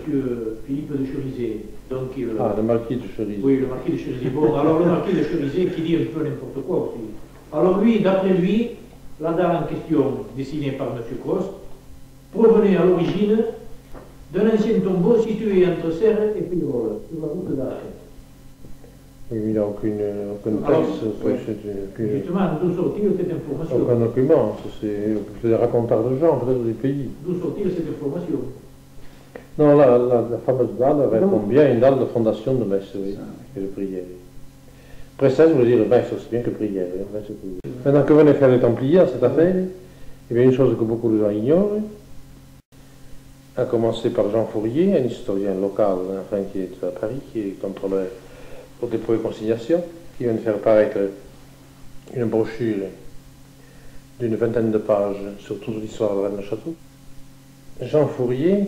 monsieur Philippe de Cherizet. Donc, le marquis de Cherizet. Oui, le marquis de Cherizet. Bon, alors le marquis de Cherizet qui dit un peu n'importe quoi aussi. Alors lui, d'après lui, la dalle en question, dessinée par M. Coste, provenait à l'origine d'un ancien tombeau situé entre Serres et Pérol, sur la route d'Aachen. Il n'y a aucun texte, justement, d'où sortir cette information? Aucun document, c'est des racontars de gens, peut-être des pays. D'où sortir cette information? Non, la fameuse dalle répond bien à une dalle de fondation de messe, oui, et de prière. Précède voulait dire messe, c'est bien que prière. Maintenant que venaient faire les Templiers à cette affaire, il y avait une chose que beaucoup de gens ignorent, à commencer par Jean Fourier, un historien local, enfin, qui est à Paris, qui est contrôleur pour dépôt et consignation, qui vient de faire paraître une brochure d'une vingtaine de pages sur toute l'histoire de Rennes-le-Château. Jean Fourier,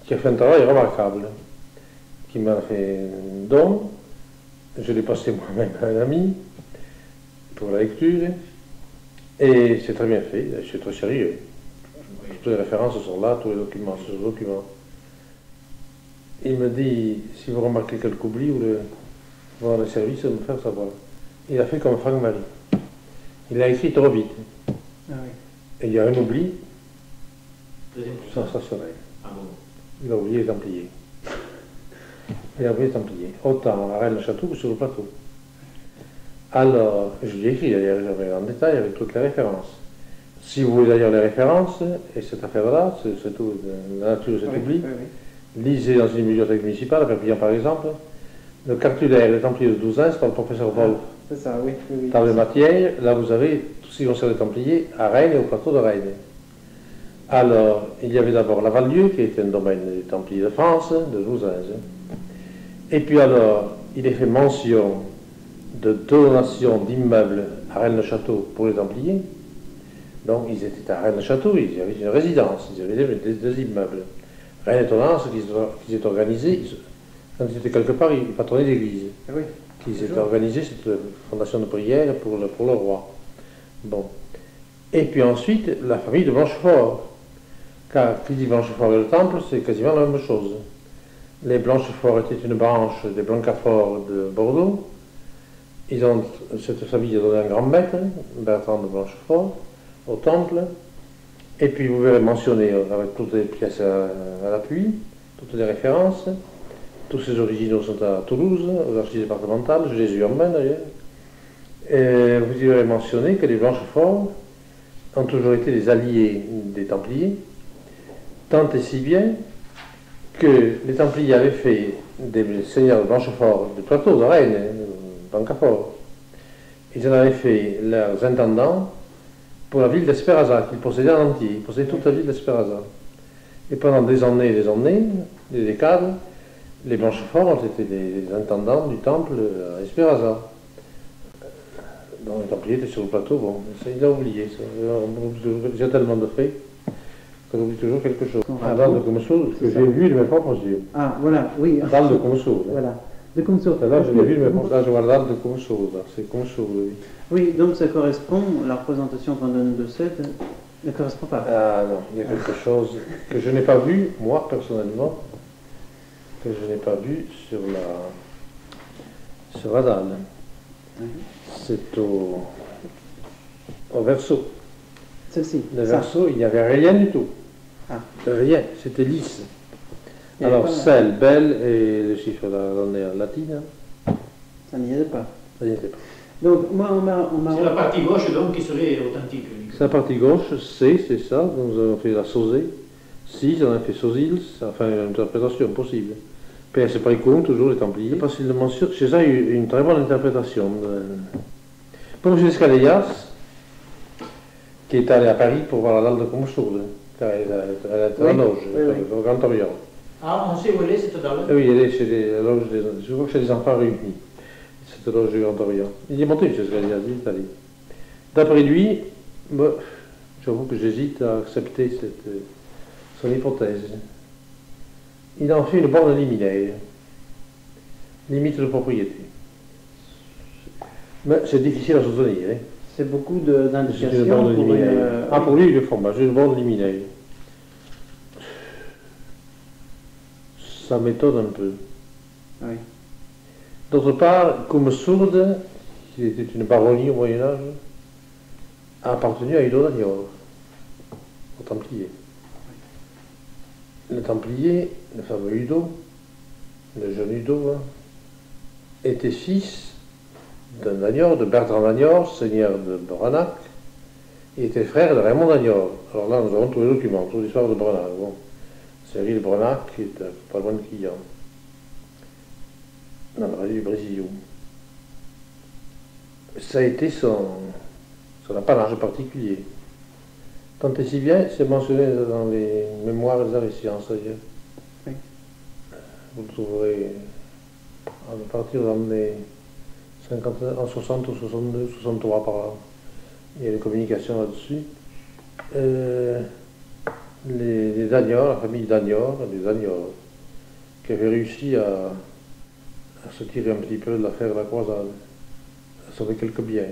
qui a fait un travail remarquable, qui m'a fait un don, je l'ai passé moi-même à un ami pour la lecture, et c'est très bien fait, c'est très sérieux. Toutes les références sont là, tous les documents, ce document. Il me dit, si vous remarquez quelque oubli, vous le voir le service de me faire savoir. Il a fait comme Franck Marie. Il a écrit trop vite. Ah oui. Et il y a un oubli sensationnel. Ah bon. Il a oublié les Templiers. Il a oublié les Templiers. Autant à Rennes-le-Château que sur le plateau. Alors, je lui ai écrit d'ailleurs en détail avec toutes les références. Si vous voulez d'ailleurs les références, et cette affaire-là, c'est tout, la nature de cet oubli, lisez dans une bibliothèque municipale, à Perpignan par exemple, le cartulaire des Templiers de Douzins par le professeur Wolf. C'est ça, oui. Table matière, là vous avez tout ce qui concerne les Templiers à Rennes et au plateau de Rennes. Alors, il y avait d'abord la Vallieu, qui était un domaine des Templiers de France, de Douzins. Et puis alors, il est fait mention de donation d'immeubles à Rennes-le-Château pour les Templiers. Donc, ils étaient à Rennes-le-Château, ils avaient une résidence, ils avaient des immeubles. Rien d'étonnant, ce qu'ils étaient organisés, quand ils étaient quelque part, ils patronnaient l'église. Oui. Qu'ils étaient organisés, cette fondation de prière pour le roi. Bon. Et puis ensuite, la famille de Blanchefort. Car qui dit Blanchefort et le Temple, c'est quasiment la même chose. Les Blanchefort étaient une branche des Blancafort de Bordeaux. Cette famille a donné un grand maître, Bertrand de Blanchefort, au Temple. Et puis vous verrez mentionné avec toutes les pièces à l'appui, toutes les références. Tous ces originaux sont à Toulouse, aux archives départementales, je les ai eu en main d'ailleurs. Et vous y verrez mentionné que les Blanchefort ont toujours été les alliés des Templiers, tant et si bien que les Templiers avaient fait des seigneurs de Blanchefort, du plateau de Rennes, Blancafort. Ils en avaient fait leurs intendants pour la ville d'Espéraza, qu'ils possédaient en entier. Ils possédaient toute la ville d'Espéraza. Et pendant des années, des décades, les Blanchefort ont été les intendants du temple à Espéraza. Donc les Templiers étaient sur le plateau, bon, il a oublié ça. J'ai tellement de faits qu'on oublie toujours quelque chose. La dalle de Comso, que j'ai vu de mes propres yeux. Ah, voilà, oui. La dalle de Comso. Voilà, de Comso. Là, je l'ai vu de mes propres yeux. Là, je vois la dalle de Comso, c'est Comso, oui. Oui, donc ça correspond, la représentation qu'on donne de cette ne correspond pas. Ah non, il y a quelque chose que je n'ai pas vu, moi, personnellement, que je n'ai pas vu sur la dalle. C'est au verso. Celle-ci. Le verso, il n'y avait rien du tout. Ah. Rien, c'était lisse. Alors, celle, belle, et le chiffre donné en latine. Ça n'y était pas. Ça n'y était pas. Donc, moi, on m'a... C'est la partie gauche, donc, qui serait authentique. C'est la partie gauche, C, c'est ça, donc nous avons fait la Sauzée. Si, on a fait Sauzils, enfin, une interprétation possible. PS Précon, toujours les Templiers. Parce qu'il le mentionne, chez ça, il y a eu une très bonne interprétation. Pour M. Escaléas, qui est allé à Paris pour voir la dalle de Comso, car elle est à la loge, au Grand Orient. Ah, on sait où elle est, cette dalle? Oui, elle est chez la loge je crois que chez les enfants réunis, cette loge du Grand Orient. Il est monté, M. Escaléas, il est allé. D'après lui, j'avoue que j'hésite à accepter son hypothèse. Il en fait une borne liminaire, limite de propriété. Mais c'est difficile à soutenir. Hein. C'est beaucoup d'indications pour une... Ah, pour lui, il le format, j'ai une borne liminaire. ça m'étonne un peu. Oui. D'autre part, comme Sourde, qui était une baronnie au Moyen-Âge, a appartenu à Udo d'Aniol, au Templier. Le Templier, le fameux Udo, le jeune Udo, était fils d'un Dagnor, de Bertrand Dagnor, seigneur de Boranac, et était frère de Raymond Dagnor. Alors là, nous avons tous les documents, toute l'histoire de Boranac. Bon. C'est l'île de Boranac, qui est pas loin de Quillan, dans la vallée du Brésil. Ça a été son apanage particulier. Tant et si bien, c'est mentionné dans les mémoires des arts et sciences, d'ailleurs. Oui. Vous le trouverez à partir dans les 50, en 60 ou 62, 63 par là. Il y a des communications là-dessus. Les Dagnor, la famille Dagnor, les Dagnor, qui avaient réussi à se tirer un petit peu de l'affaire de la croisade, à sauver quelques biens.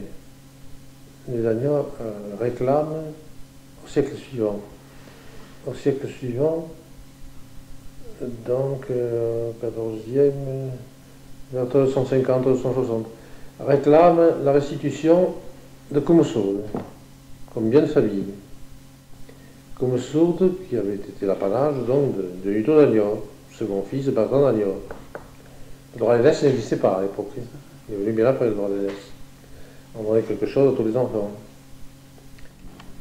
Les Dagnor réclament au siècle suivant. Au siècle suivant, donc 14e, vers 1250-1260, réclament la restitution de Comossourde, comme bien de famille. Comossourde, qui avait été l'apanage donc de Udo d'Aniol, second fils de Bertrand d'Aniol. Le droit d'aînesse n'existait pas à l'époque. Il est venu bien après le droit d'aînesse. On donnait quelque chose à tous les enfants.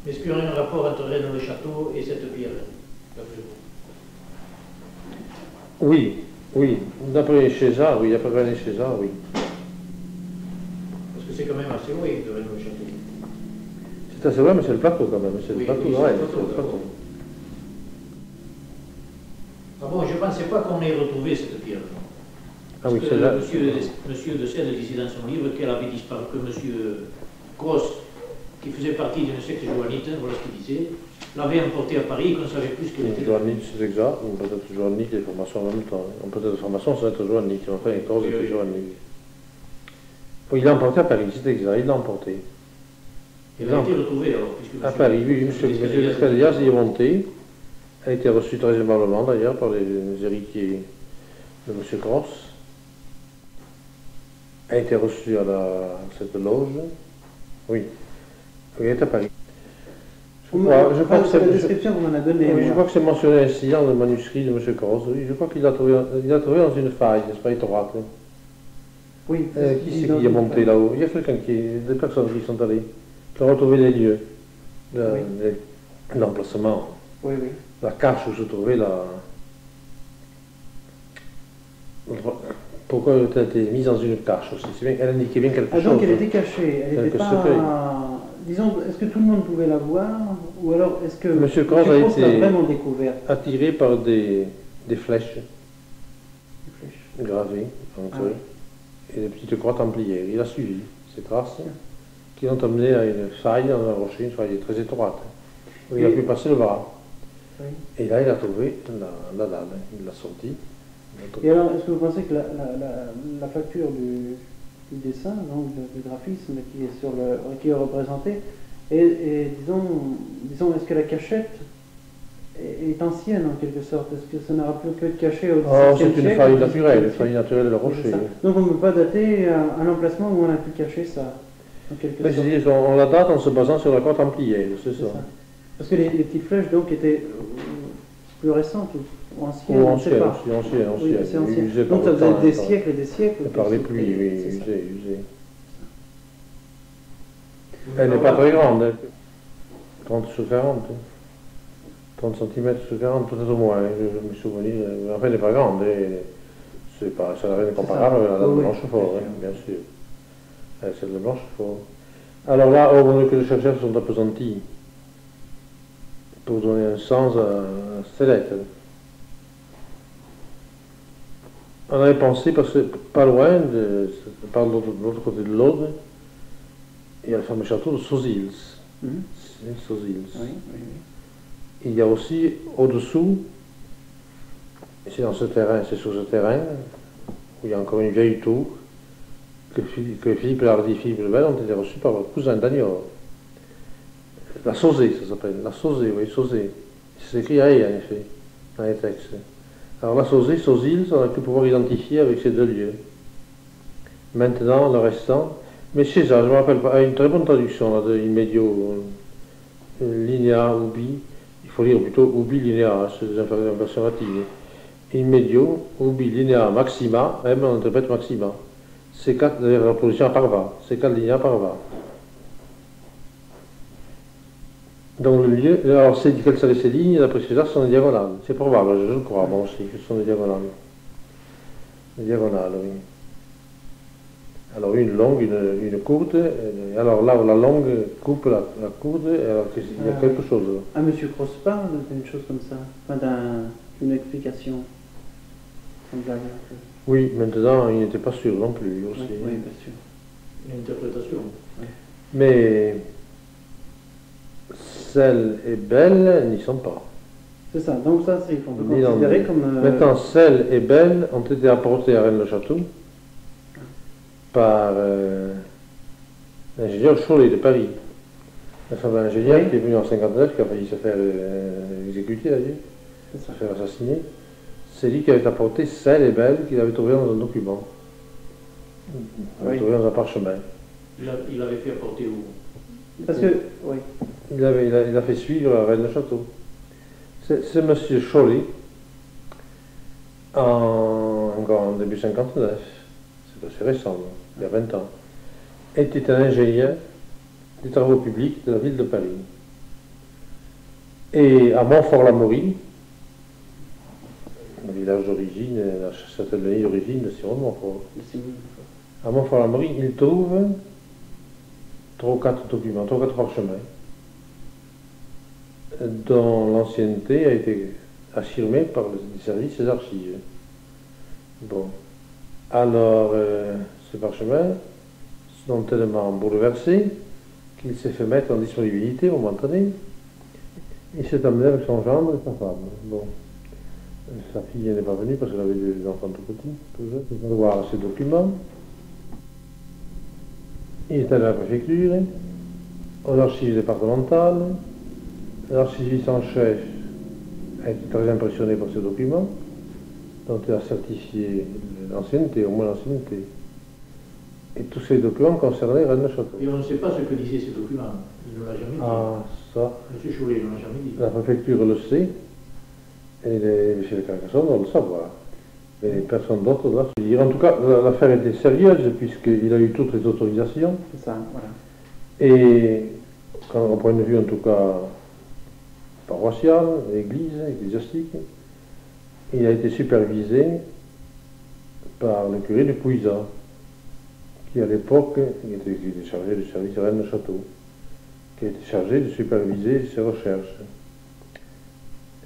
Est-ce qu'il y aurait un rapport entre Rennes le château et cette pierre, d'après vous? Oui, oui. D'après César, oui. D'après René César, oui. Parce que c'est quand même assez loin de Rennes le château. C'est assez vrai, mais c'est le plateau quand même. C'est le Oui, plateau oui, de c'est Rennes. le plateau, C'est le plateau. Ah bon, je ne pensais pas qu'on ait retrouvé cette pierre. Ah oui, Parce que c'est là. monsieur de Sède disait dans son livre qu'elle avait disparu, que monsieur Gross, qui faisait partie d'une secte johannite, voilà ce qu'il disait, l'avait emportée à Paris et qu'on ne savait plus ce qu'elle était. Joannique, c'est exact. On peut être Joannique et formation en même temps. On peut être formation sans être Joannique. On fait une cause Oui, et oui. Joannique. Il l'a emporté à Paris, c'est exact. Il l'a emporté. Elle a été retrouvée alors, puisque À Paris, oui. Monsieur Descalias y est monté. Elle a été reçue très aimablement d'ailleurs par les héritiers de M. Gross. Elle a été reçue à cette loge. Oui. Elle est à Paris. Je crois que c'est la description qu'on en a donnée. oui, je crois que c'est mentionné ainsi dans le manuscrit de M. Gross. Oui, je crois qu'il l'a trouvé dans une faille, n'est-ce pas, étroite. Oui. Qui c'est qui est monté là-haut? Il y a des personnes qui sont allées, qui ont retrouvé les lieux, l'emplacement, Oui, oui. la cache où se trouvait la. Pourquoi elle a été mise dans une cache aussi? Elle indiquait bien quelque chose. Donc elle était cachée, elle n'était pas. secret. Disons, est-ce que tout le monde pouvait la voir? Ou alors est-ce que Monsieur Gross a l'a été vraiment découverte? attiré par des flèches Les flèches. gravées en creux et des petites croix templières. Il a suivi ces traces qui l'ont amené à une faille dans un rocher, une faille très étroite, où il a pu passer le bras. Oui. Et là, il a trouvé la dalle, il l'a sortie. Et alors, est-ce que vous pensez que la facture du dessin, donc du graphisme qui est représenté, et disons, est-ce que la cachette est ancienne en quelque sorte? Est-ce que ça n'aura plus que être caché au XVIIe siècle? C'est une faille naturelle, une faille naturelle de le rocher. Donc on ne peut pas dater à l'emplacement où on a pu cacher ça, en quelque sorte. C'est-à-dire qu'on la date en se basant sur la croix templière, c'est ça. Parce que les petites flèches donc étaient plus récentes ou anciennes, Ou on ne sait pas. ancienne. Oui, c'est ancien. Usée Donc par ça le faisait temps, des siècles et des siècles. par les pluies, oui, C'est ça. usée. Elle n'est pas très grande, hein. 30 sur 40. 30 cm sur 40, peut-être au moins, je me souviens. Enfin, elle n'est pas grande. Ça n'a rien de comparable à la dame de Blanchefort, bien sûr. Celle de Blanchefort. Alors là, au moment que les chercheurs sont appesantis pour donner un sens à ces lettres. On avait pensé, parce que pas loin, par l'autre côté de l'Aude, il y a le fameux château de Sauzils. Sauzils. Oui. Il y a aussi au-dessous, c'est dans ce terrain, c'est sur ce terrain, où il y a encore une vieille tour, que Philippe Lardy et Philippe Lebel ont été reçus par votre cousin Dagnor. La Sauzée, ça s'appelle. La Sauzée, oui, Sauzée. C'est écrit A, en effet, dans les textes. Alors la Sauzée, Sauzil, on a pu pouvoir identifier avec ces deux lieux. Maintenant, le restant, mais c'est ça, je ne me rappelle pas, une très bonne traduction là, de Immedio, linea ubi, il faut lire plutôt ubi linea, c'est des versions latines. Immedio, ubi linea maxima, même on interprète maxima. C'est 4, d'ailleurs la position à parva, c'est 4 linea parva. Donc le lieu, alors c'est quelles sont ces lignes, d'après César, sont des diagonales. C'est probable, je le crois, moi aussi, que ce sont des diagonales. Des diagonales, oui. Alors une longue, une courte, alors là où la longue coupe la courte, alors il y a quelque chose là. Ah, Monsieur Cross parle d'une chose comme ça, enfin d'une explication semblable un peu. Oui, maintenant il n'était pas sûr non plus aussi. Oui, bien sûr. Une interprétation. Mais celle et belle n'y sont pas. C'est ça, donc ça, on peut considérer comme... Maintenant, celle et belle ont été apportées à Rennes-le-Château par l'ingénieur Cholet de Paris. Un fameux ingénieur qui est venu en 59, qui a failli se faire exécuter d'ailleurs, se faire assassiner. C'est lui qui avait apporté celle et belle qu'il avait trouvé dans un document. Il avait trouvé dans un parchemin. Il avait fait apporter où? Parce que, oui. Il a fait suivre à Rennes-le-Château. C'est M. Cholet, encore en début 59, c'est assez récent, il y a 20 ans, était un ingénieur des travaux publics de la ville de Paris. Et à Montfort-l'Amaury, le village d'origine, la châtellenie d'origine de Simon de Montfort, à Montfort-l'Amaury, il trouve 3 ou 4 documents, 3 ou 4 parchemins, dont l'ancienneté a été affirmée par les services des archives. Bon. Alors, ces parchemins sont tellement bouleversés qu'il s'est fait mettre en disponibilité momentanée. Il s'est amené avec son gendre et sa femme. Bon. Sa fille n'est pas venue parce qu'elle avait des enfants tout petits. Il va voir ces documents. Il est allé à la préfecture, aux archives départementales. L'archiviste en chef a été très impressionné par ce document, dont il a certifié l'ancienneté, au moins l'ancienneté. Et tous ces documents concernaient Rennes-le-Château. Et on ne sait pas ce que disaient ces documents. Il ne l'a jamais dit. Ah, ça. M. Cholet ne l'a jamais dit. La préfecture le sait, et les chefs de Carcassonne doivent le savoir. Mais personne d'autre doit se dire. En tout cas, l'affaire était sérieuse, puisqu'il a eu toutes les autorisations. C'est ça, voilà. Et, au point de vue en tout cas paroissial, l'église, ecclésiastique, il a été supervisé par le curé de Pouilza, qui à l'époque était chargé du service Rennes-le-Château, qui a été chargé de superviser ses recherches.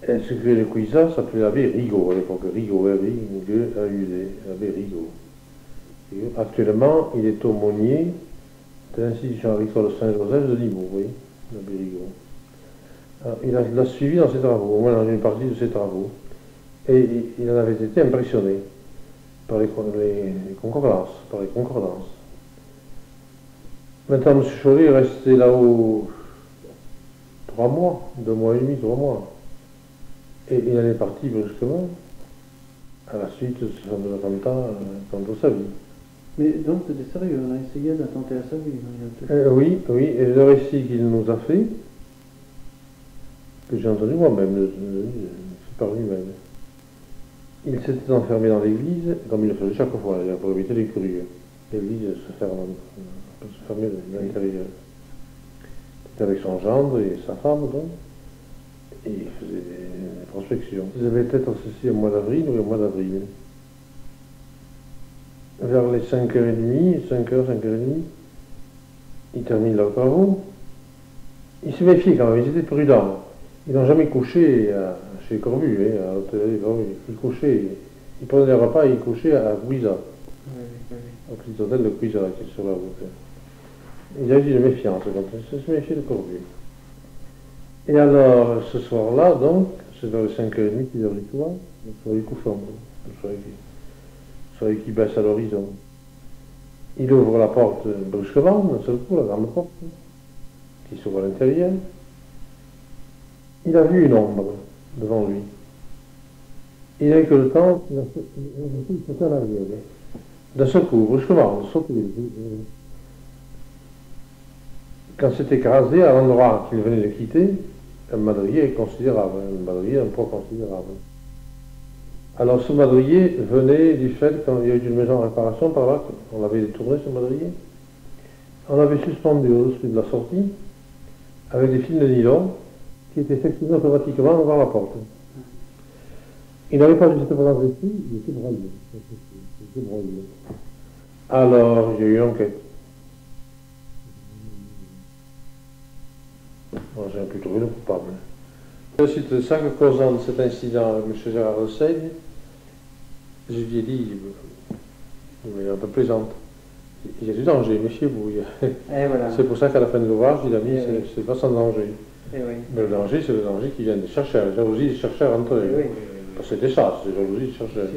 Et ce curé de Pouilza s'appelait l'abbé Rigaud à l'époque, Rigaud, R-I-G-A-U-D, l'abbé Rigaud. Actuellement, il est aumônier de l'institution agricole Saint-Joseph de Limoux, oui, l'abbé Rigaud. Il l'a suivi dans ses travaux, au moins dans une partie de ses travaux, et il en avait été impressionné par les concordances, Maintenant, M. Cholet est resté là-haut 3 mois, 2 mois et demi, 3 mois, et il en est parti brusquement à la suite de son attentat contre sa vie. Mais donc, c'était sérieux, on a essayé d'attenter à sa vie. Oui, et le récit qu'il nous a fait, que j'ai entendu moi-même, c'est par lui-même. Il s'était enfermé dans l'église, comme il le faisait chaque fois, pour éviter les curieux. L'église se fermait de l'intérieur. Il était avec son gendre et sa femme, donc, et il faisait des prospections. Ils avaient peut-être ceci au mois d'avril ou au mois d'avril. Vers les 5h30, 5h30, ils terminent leurs travaux. Ils se méfiaient quand même, ils étaient prudents. Ils n'ont jamais couché chez Corbu, à l'hôtel Corbu. Ils couchaient, ils prenaient les repas et ils couchaient à Pouilza, au petit hôtel de Pouilza qui est sur la route. Il y a eu une méfiance, ils se méfiaient de Corbu. Et alors, ce soir-là, donc, c'est vers les 5h30, 6h du soir, le soleil couchant, le soleil qui baisse à l'horizon. Il ouvre la porte brusquement, d'un seul coup, la grande porte, qui s'ouvre à l'intérieur. Il a vu une ombre devant lui. il n'a que le temps, il a sauté en arrière. D'un seul coup, brusquement, sauté. Quand c'est écrasé à l'endroit qu'il venait de quitter, un madrier est considérable, un madrier a un poids considérable. Alors ce madrier venait du fait qu'il y a eu une maison en réparation par là, on avait tourné ce madrier. On l'avait suspendu au-dessus de la sortie avec des fils de nylon qui étaient sectionnés automatiquement devant la porte. Il n'avait pas juste pas d'entrée ici, il était broyé. Alors il y a eu une enquête. Moi j'ai pu trouver le coupable. Suite de ça, causant de cet incident avec M. Gérard de Seigne, je lui ai dit, il est un peu plaisante. Il y a du danger, méfiez-vous. Voilà. C'est pour ça qu'à la fin de l'ouvrage, il a mis c'est pas sans danger. Oui. Mais le danger, c'est le danger qui vient des chercheurs, la jalousie des chercheurs entre eux. Oui. Parce que c'était ça, c'est la jalousie des chercheurs.